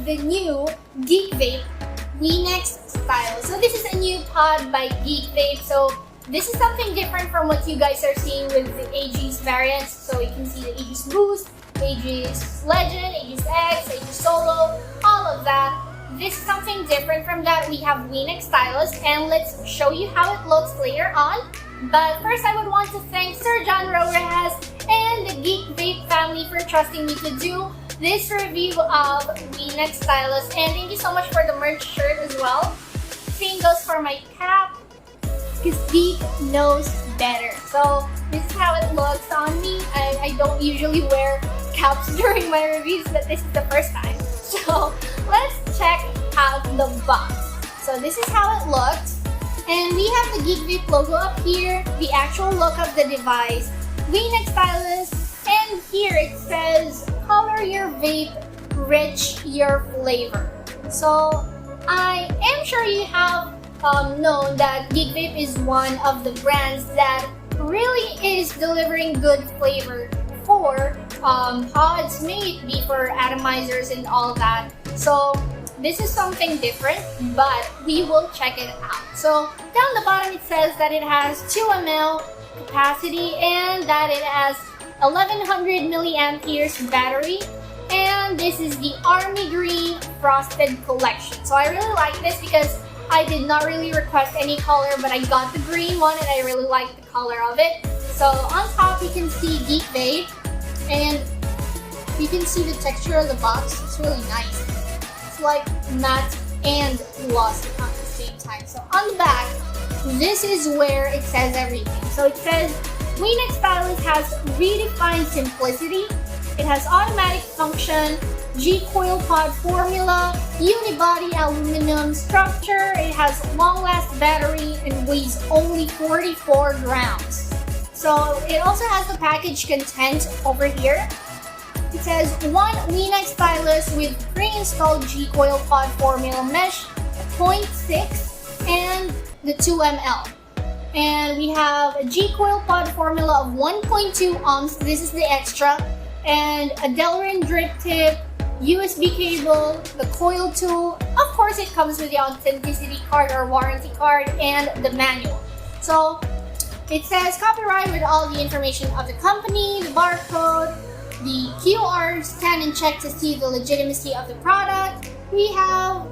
the new Geekvape Wenax Stylus. So this is a new pod by Geekvape. So this is something different from what you guys are seeing with the Aegis variants. So you can see the Aegis Boost, Aegis Legend, Aegis X, Aegis Solo, all of that. This is something different from that. We have Wenax Stylus, and let's show you how it looks later on. But first, I would want to thank Sir John Rojas and the Geekvape family for trusting me to do this review of Wenax Stylus. And thank you so much for the merch shirt as well. Same goes for my cap, because Geek knows better. So this is how it looks on me. I don't usually wear caps during my reviews, but this is the first time. So let's check out the box. So this is how it looks. And we have the Geekvape logo up here, the actual look of the device, Wenax Stylus, and here it says, color your vape, rich your flavor. So I am sure you have known that Geekvape is one of the brands that really is delivering good flavor for pods, may it be for atomizers and all that. So this is something different, but we will check it out. So down the bottom it says that it has 2 ml capacity and that it has 1100 milliamperes battery, and this is the Army Green Frosted Collection. So I really like this because I did not really request any color, but I got the green one and I really like the color of it. So on top you can see Geekvape, and you can see the texture of the box. It's really nice. It's like matte and glossy at the same time. So on the back, this is where it says everything. So it says Wenax Stylus has redefined simplicity. It has automatic function, G-coil pod formula, unibody aluminum structure. It has long-last battery and weighs only 44 grams. So it also has the package content over here. It says 1 Wenax Stylus with pre-installed G-coil pod formula mesh 0.6 and the 2 ml. And we have a G-coil pod formula of 1.2 ohms. This is the extra. And a Delrin drip tip, USB cable, the coil tool. Of course, it comes with the authenticity card or warranty card and the manual. So it says copyright with all the information of the company, the barcode, the QR scan and check to see the legitimacy of the product. We have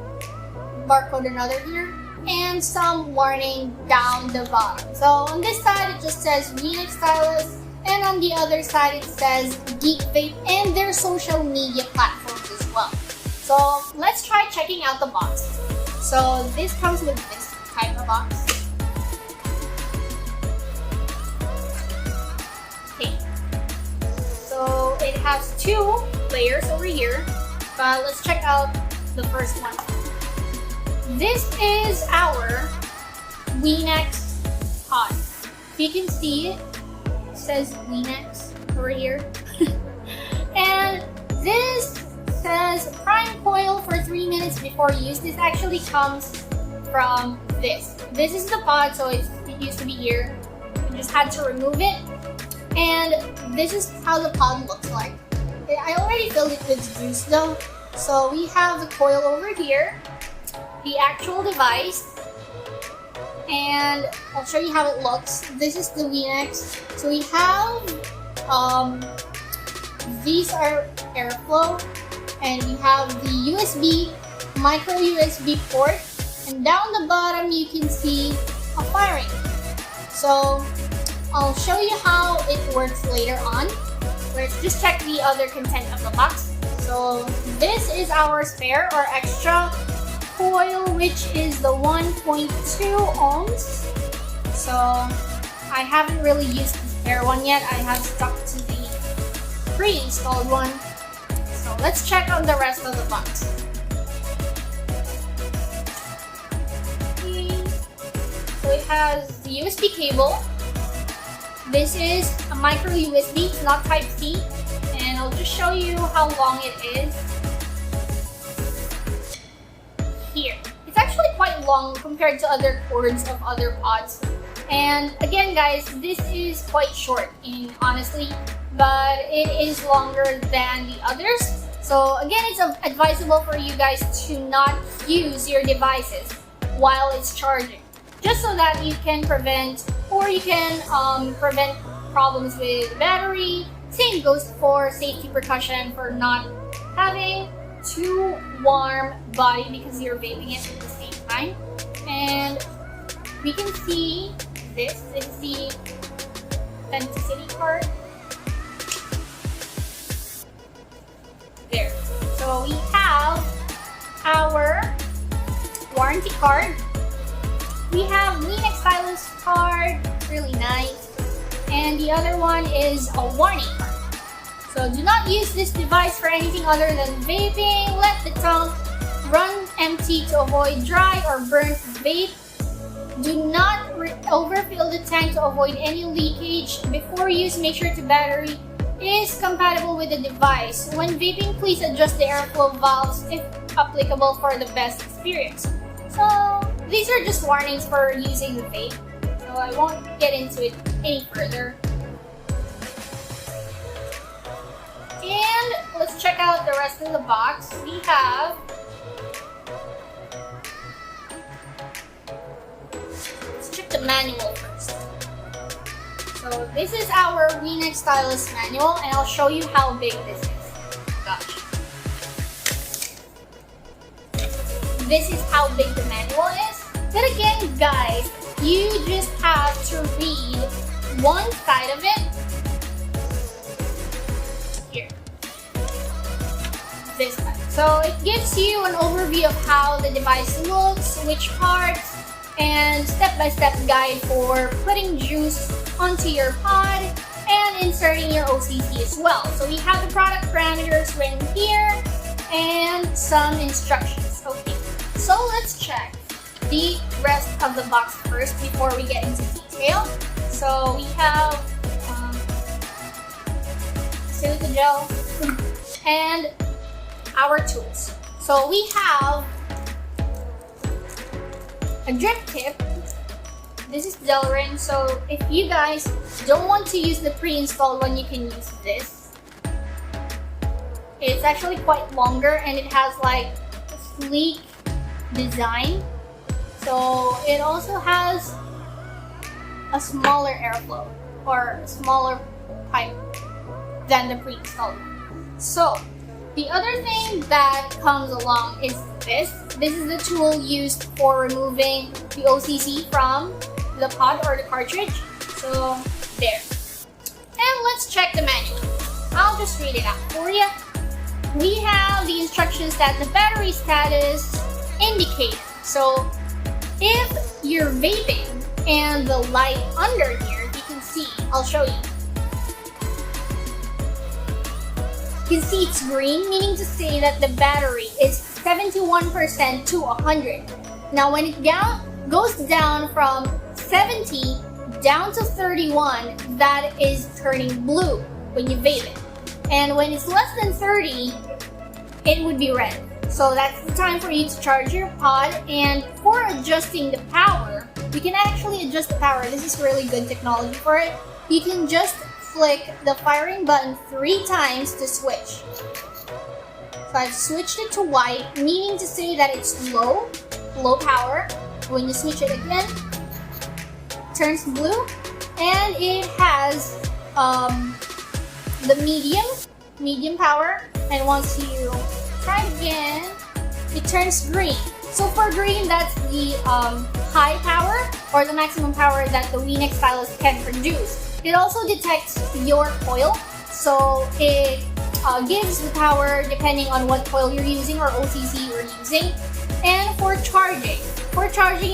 barcode another here and some warning down the bottom. So on this side it just says Wenax Stylus, and on the other side it says Geekvape and their social media platforms as well. So let's try checking out the box. So this comes with this type of box. Okay. So it has 2 layers over here, but let's check out the first one. This is our Wenax pod. You can see it says Wenax over here. And this says prime coil for 3 minutes before use. This actually comes from this. This is the pod, so it used to be here. I just had to remove it. And this is how the pod looks like. I already filled it with juice though. So we have the coil over here, the actual device, and I'll show you how it looks. This is the Wenax. So we have, these are airflow, and we have the USB, micro USB port, and down the bottom you can see a firing. So I'll show you how it works later on. Let's just check the other content of the box. So this is our spare or extra coil, which is the 1.2 ohms. So I haven't really used the spare one yet. I have stuck to the pre-installed one. So let's check on the rest of the box. Okay. So it has the USB cable. This is a micro USB, it's not Type-C, and I'll just show you how long it is. Here. It's actually quite long compared to other cords of other pods. And again guys, this is quite short honestly, but it is longer than the others. So again, it's advisable for you guys to not use your devices while it's charging, just so that you can prevent problems with the battery. Same goes for safety precaution for not having too warm body because you're vaping it at the same time. And we can see this is the authenticity card. There. So we have our warranty card. We have Wenax Stylus card, really nice. And the other one is a warning card. So do not use this device for anything other than vaping. Let the tank run empty to avoid dry or burnt vape. Do not overfill the tank to avoid any leakage. Before use, make sure the battery is compatible with the device. When vaping, please adjust the airflow valves if applicable for the best experience. So these are just warnings for using the vape. So I won't get into it any further. And let's check out the rest of the box. We have the manual first. So this is our Wenax Stylus manual, and I'll show you how big this is. Gosh. This is how big the manual is. But again, guys, you just have to read one side of it. Here. This side. So it gives you an overview of how the device looks, which parts, and step-by-step guide for putting juice onto your pod and inserting your OCC as well. So we have the product parameters written here and some instructions. Okay, so let's check the rest of the box first before we get into detail. So we have silica gel and our tools. So we have a drip tip. This is Delrin, so if you guys don't want to use the pre-installed one, you can use this. It's actually quite longer and it has like a sleek design. So it also has a smaller airflow or a smaller pipe than the pre-installed one. So the other thing that comes along is this. This is the tool used for removing the OCC from the pod or the cartridge. So there. And let's check the manual. I'll just read it out for you. We have the instructions that the battery status indicator. So if you're vaping and the light under here, you can see, I'll show you. You can see it's green, meaning to say that the battery is 71% to 100. Now when it goes down from 70 down to 31, that is turning blue when you vape it. And when it's less than 30, it would be red. So that's the time for you to charge your pod. And for adjusting the power, you can actually adjust the power. This is really good technology for it. You can just flick the firing button 3 times to switch. So I've switched it to white, meaning to say that it's low power. When you switch it again, it turns blue, and it has the medium power. And once you try again, it turns green. So for green, that's the high power or the maximum power that the Wenax Stylus can produce. It also detects your coil, so it gives the power depending on what coil you're using or OCC you're using. And for charging,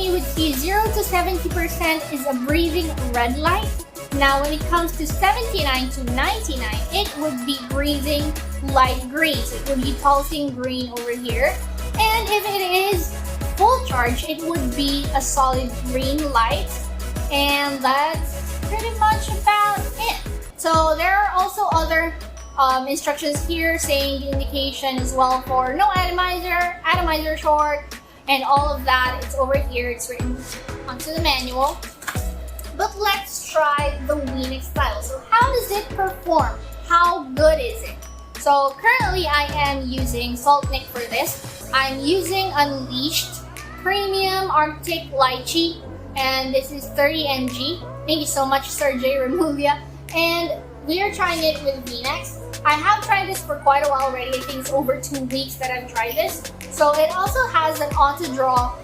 you would see 0 to 70% is a breathing red light. Now when it comes to 79 to 99, it would be breathing light green. So it would be pulsing green over here. And if it is full charge, it would be a solid green light. And that's pretty much about it. So there are also other instructions here saying the indication as well for no atomizer short, and all of that. It's over here. It's written onto the manual. But let's try the Wenax Stylus. So how does it perform? How good is it? So currently I am using Salt Nick for this. I'm using Unleashed Premium Arctic Lychee, and this is 30 mg. Thank you so much, Sir J. Remulia. And we are trying it with Wenax. I have tried this for quite a while already. I think it's over 2 weeks that I've tried this. So it also has an auto-draw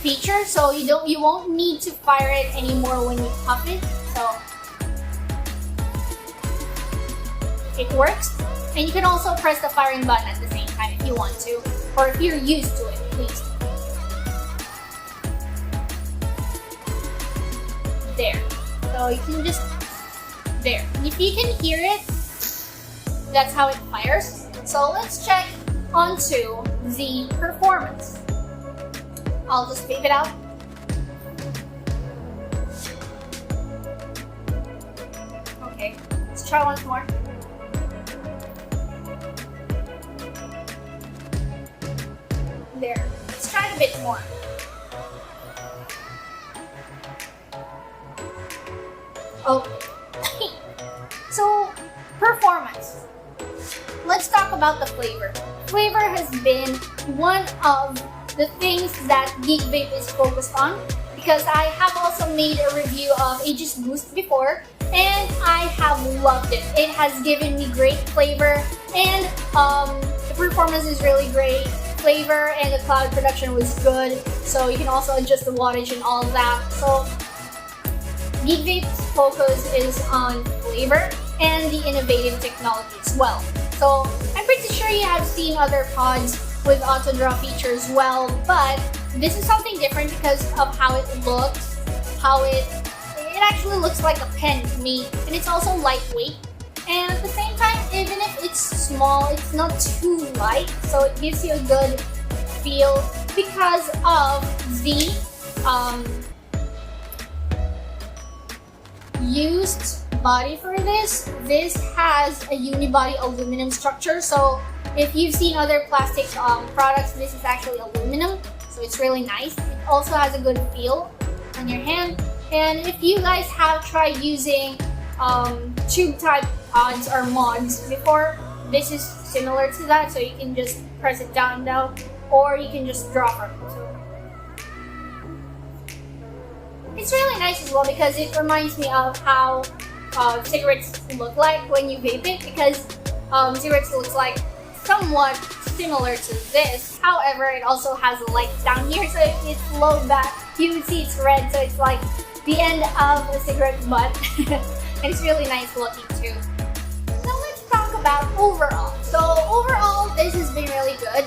feature, so you won't need to fire it anymore when you puff it. So it works, and you can also press the firing button at the same time if you want to, or if you're used to it, please. There. So you can just there. If you can hear it, that's how it fires. So let's check onto the performance. I'll just vape it out. Okay, let's try once more. There. Let's try it a bit more. Oh. So, performance. Let's talk about the flavor. Flavor has been one of the things that Geekvape is focused on, because I have also made a review of Aegis Boost before, and I have loved it. It has given me great flavor, and the performance is really great. Flavor and the cloud production was good, so you can also adjust the wattage and all of that. So Geekvape's focus is on flavor and the innovative technology as well. So I'm pretty sure you have seen other pods with auto draw feature as well, but this is something different because of how it looks. It actually looks like a pen to me, and it's also lightweight. And at the same time, even if it's small, it's not too light, so it gives you a good feel because of the used body for this. This has a unibody aluminum structure, so if you've seen other plastic products, this is actually aluminum, so it's really nice. It also has a good feel on your hand. And if you guys have tried using tube type pods or mods before, this is similar to that, so you can just press it down, or you can just drop it. So it's really nice as well because it reminds me of how cigarettes look like when you vape it, because cigarettes looks like somewhat similar to this. However, it also has a light down here, so if it's low back, you would see it's red, so it's like the end of a cigarette butt. And it's really nice looking too. So let's talk about overall. So overall, this has been really good.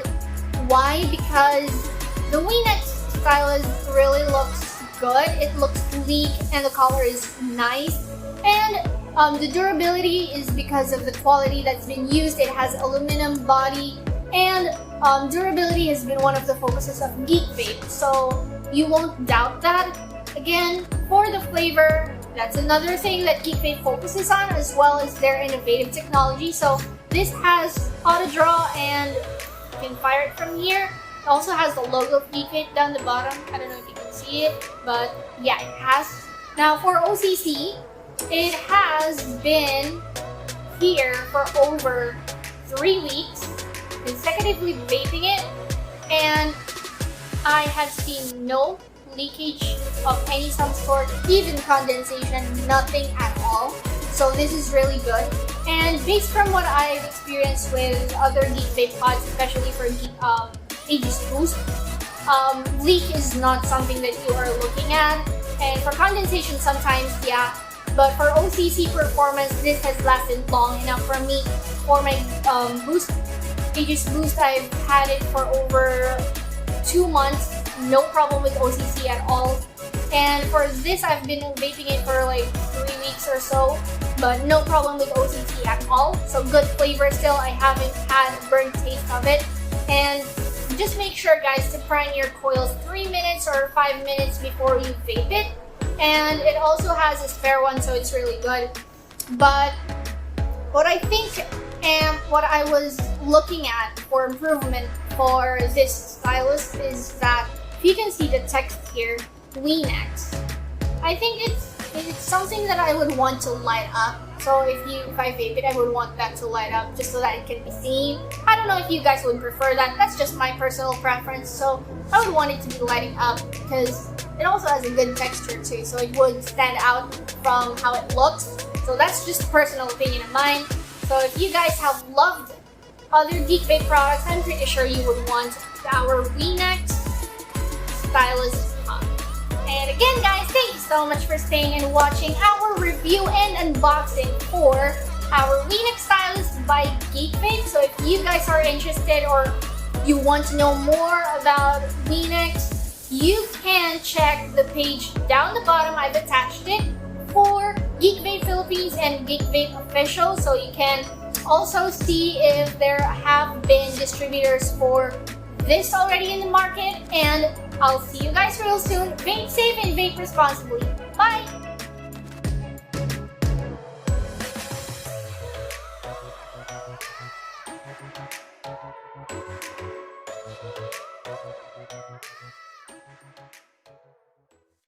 Why? Because the Wenax Stylus really looks good. It looks sleek and the color is nice. And the durability is because of the quality that's been used. It has aluminum body, and durability has been one of the focuses of Geekvape, so you won't doubt that. Again, for the flavor, that's another thing that Geekvape focuses on, as well as their innovative technology. So this has auto draw, and you can fire it from here. It also has the logo of Geekvape down the bottom. I don't know if you can see it, but yeah, it has. Now for OCC, it has been here for over 3 weeks, consecutively vaping it, and I have seen no leakage of any some sort, even condensation, nothing at all. So this is really good. And based from what I've experienced with other Geekvape pods, especially for Aegis Boost, leak is not something that you are looking at. And for condensation, sometimes, yeah. But for OCC performance, this has lasted long enough for me. For my Boost, Aegis Boost, I've had it for over 2 months. No problem with OCC at all. And for this, I've been vaping it for like 3 weeks or so, but no problem with OCC at all. So good flavor still. I haven't had a burnt taste of it. And just make sure, guys, to prime your coils 3 minutes or 5 minutes before you vape it. And it also has a spare one, so it's really good. But what I think and what I was looking at for improvement for this stylus is that if you can see the text here, Wenax, I think it's something that I would want to light up So if I vape it, I would want that to light up just so that it can be seen. I don't know if you guys would prefer that. That's just my personal preference. So I would want it to be lighting up because it also has a good texture too. So it would stand out from how it looks. So that's just a personal opinion of mine. So if you guys have loved other Geekvape products, I'm pretty sure you would want our Wenax Stylus pump. And again guys, thank you so much for staying and watching our review and unboxing for our Wenax Stylus by Geekvape. So if you guys are interested or you want to know more about Wenax, you can check the page down the bottom. I've attached it for Geekvape Philippines and Geekvape Official, so you can also see if there have been distributors for this already in the market. And I'll see you guys real soon. Vape safe and vape responsibly. Bye!